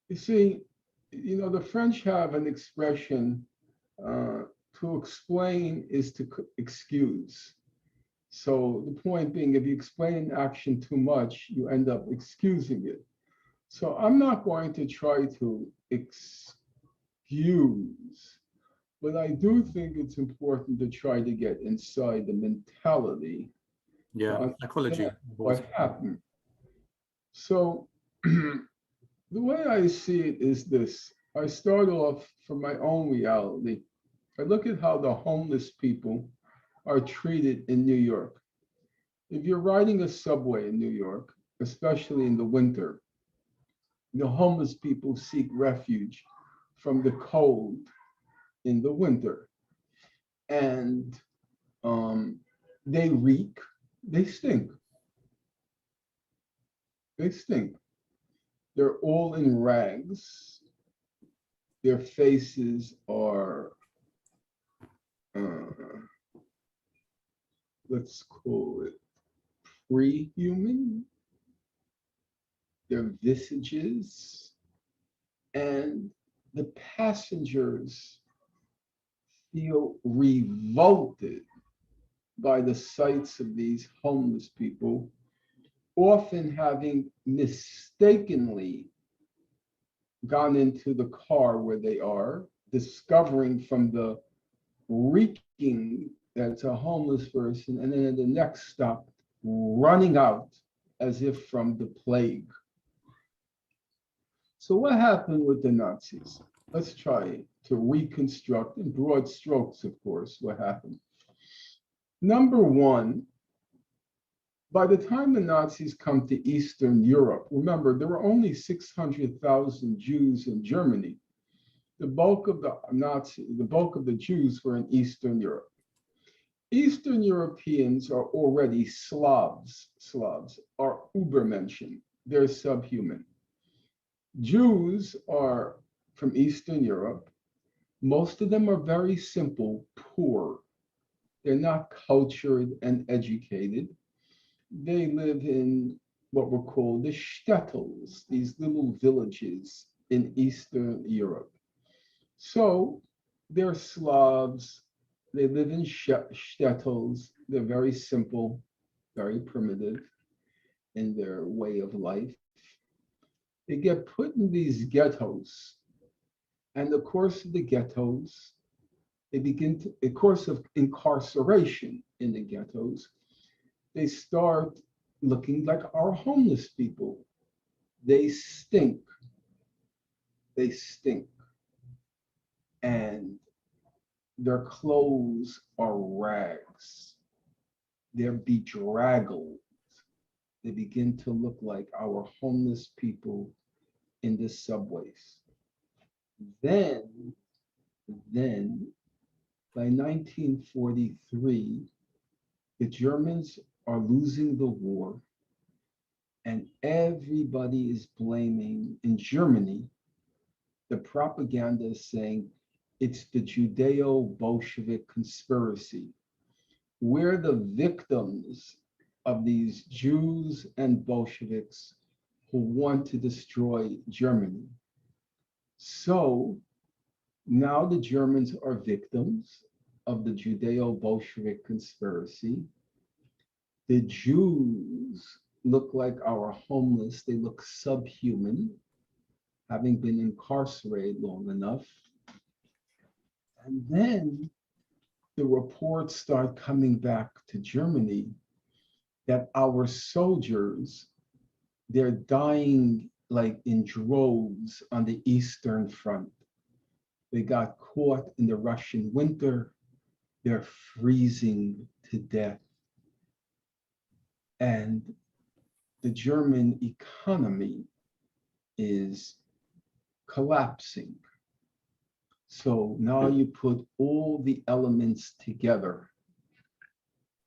You see, the French have an expression, uh, to explain is to excuse. So the point being, if you explain an action too much, you end up excusing it. So I'm not going to try to excuse, but I do think it's important to try to get inside the mentality to Yeah, understand psychology what involved. happened. So the way I see it is this. I start off from my own reality. I look at how the homeless people are treated in New York. If you're riding a subway in New York, especially in the winter, the homeless people seek refuge from the cold in the winter. And um, they reek, they stink, they stink. They're all in rags. Their faces are, uh, let's call it pre-human, their visages, and the passengers feel revolted by the sights of these homeless people, often having mistakenly gone into the car where they are, discovering from the reeking that it's a homeless person, and then at the next stop, running out as if from the plague. So, what happened with the Nazis? Let's try to reconstruct in broad strokes, of course, what happened. Number one, by the time the Nazis come to Eastern Europe, remember, there were only 600,000 Jews in Germany. The bulk of the Jews were in Eastern Europe. Eastern Europeans are already Slavs. Slavs are Übermenschen. They're subhuman. Jews are from Eastern Europe. Most of them are very simple, poor. They're not cultured and educated. They live in what were called the shtetls, these little villages in Eastern Europe. So they're Slavs. They live in shtetls. They're very simple, very primitive in their way of life. They get put in these ghettos, and the course of the ghettos, they begin to, a course of incarceration in the ghettos, they start looking like our homeless people. They stink. They stink. And their clothes are rags. They're bedraggled. They begin to look like our homeless people in the subways. Then, then by 1943, the Germans are losing the war, and everybody is blaming in Germany. The propaganda is saying it's the Judeo Bolshevik conspiracy. We're the victims of these Jews and Bolsheviks who want to destroy Germany. So now the Germans are victims of the Judeo Bolshevik conspiracy. The Jews look like our homeless, they look subhuman, having been incarcerated long enough. And then the reports start coming back to Germany that our soldiers, they're dying like in droves on the Eastern Front. They got caught in the Russian winter. They're freezing to death. And the German economy is collapsing. So now you put all the elements together.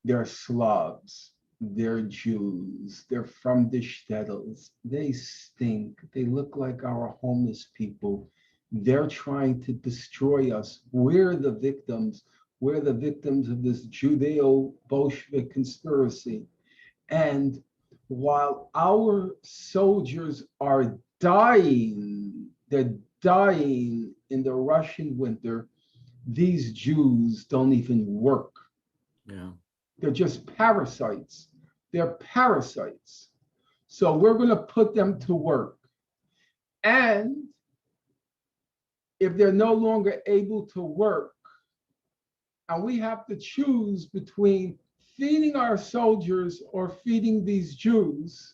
They're Slavs, they're Jews, they're from the shtetls, they stink, they look like our homeless people. They're trying to destroy us. We're the victims of this Judeo-Bolshevik conspiracy. And while our soldiers are dying They're dying in the Russian winter. These Jews don't even work. Yeah. They're just parasites. They're parasites. So we're going to put them to work. And if they're no longer able to work, and we have to choose between feeding our soldiers or feeding these Jews,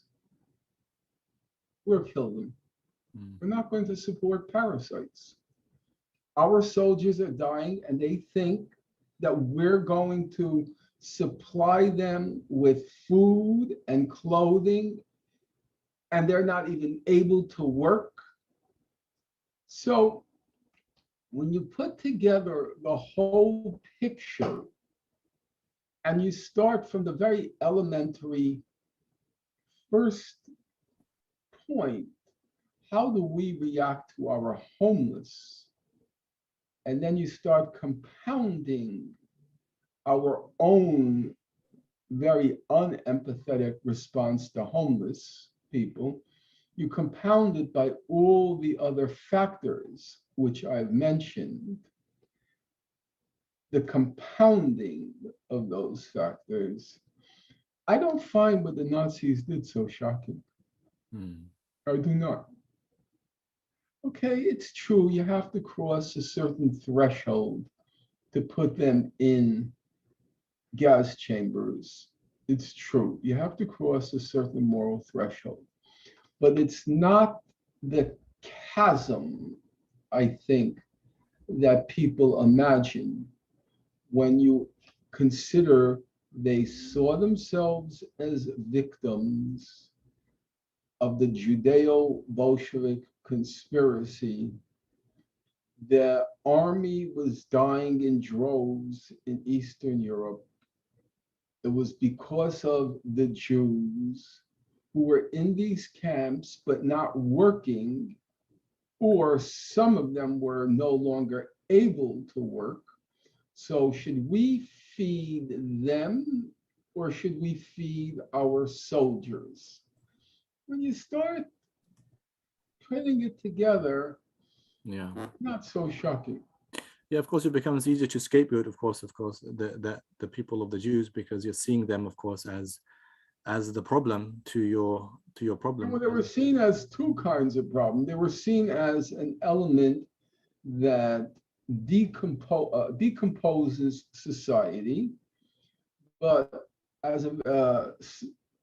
we'll kill them. Mm. We're not going to support parasites. Our soldiers are dying, and they think that we're going to supply them with food and clothing, and they're not even able to work. So when you put together the whole picture and you start from the very elementary first point, how do we react to our homeless? And then you start compounding our own very unempathetic response to homeless people. You compound it by all the other factors which I've mentioned. The compounding of those factors, I don't find what the Nazis did so shocking. Mm. I do not. Okay, it's true, you have to cross a certain threshold to put them in gas chambers. It's true, you have to cross a certain moral threshold, but it's not the chasm, I think, that people imagine when you consider they saw themselves as victims of the Judeo-Bolshevik conspiracy. The army was dying in droves in Eastern Europe. It was because of the Jews who were in these camps but not working, or some of them were no longer able to work. So should we feed them or should we feed our soldiers? When you start putting it together, Yeah. not so shocking. Yeah, of course, it becomes easier to scapegoat, of course, the people of the Jews, because you're seeing them, of course, as the problem to your And problem. when they were seen as two kinds of problem, they were seen as an element that decomposes society, but as a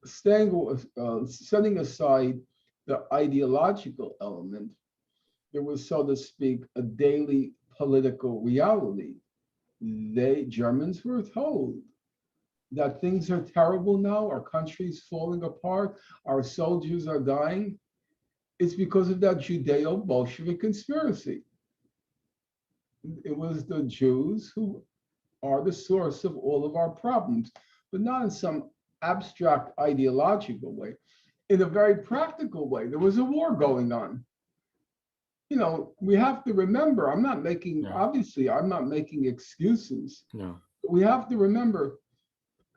setting aside the ideological element, there was, so to speak, a daily political reality. Germans were told that things are terrible now, our country's falling apart, our soldiers are dying. It's because of that Judeo-Bolshevik conspiracy. It was the Jews who are the source of all of our problems, but not in some abstract ideological way. In a very practical way, there was a war going on. We have to remember, Yeah. obviously, I'm not making excuses. No. But we have to remember,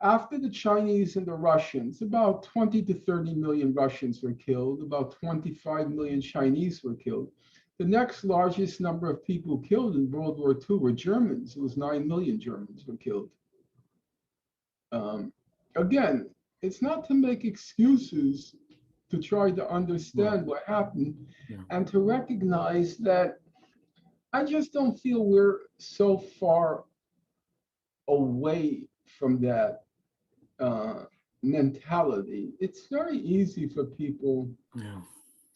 after the Chinese and the Russians, about 20 to 30 million Russians were killed, about 25 million Chinese were killed. The next largest number of people killed in World War II were Germans. It was 9 million Germans were killed. Um, Again, it's not to make excuses, to try to Well, understand what happened yeah. and to recognize that I just don't feel we're so far away from that mentality. It's very easy for people Yeah.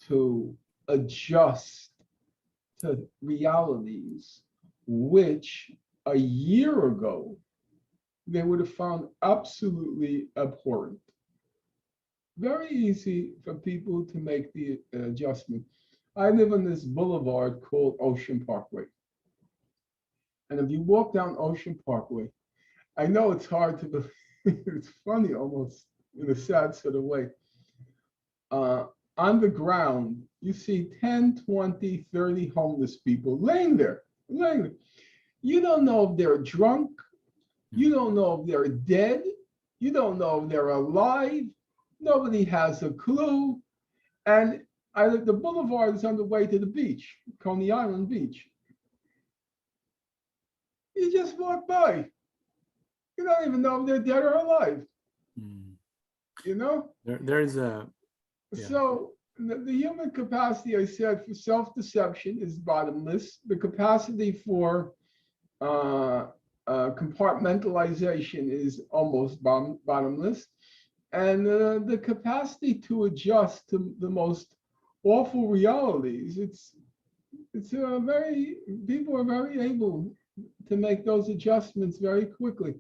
to adjust to realities which a year ago they would have found absolutely abhorrent. Very easy for people to make the adjustment. I live on this boulevard called Ocean Parkway. And if you walk down Ocean Parkway, I know it's hard to believe, it's funny almost in a sad sort of way. Uh, on the ground, you see 10, 20, 30 homeless people laying there, laying there. You don't know if they're drunk. You don't know if they're dead. You don't know if they're alive. Nobody has a clue. And the boulevard is on the way to the beach, Coney Island Beach. You just walk by. You don't even know if they're dead or alive. Mm. You know? There is a So the human capacity, I said, for self-deception is bottomless. The capacity for compartmentalization is almost bottomless. And the capacity to adjust to the most awful realities, it's very, people are very able to make those adjustments very quickly.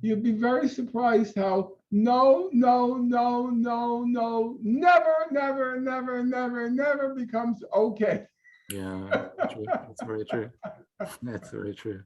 You'd be very surprised how no, no, no, no, no, never, never, never, never, never becomes okay. yeah, true. That's very true. That's very true.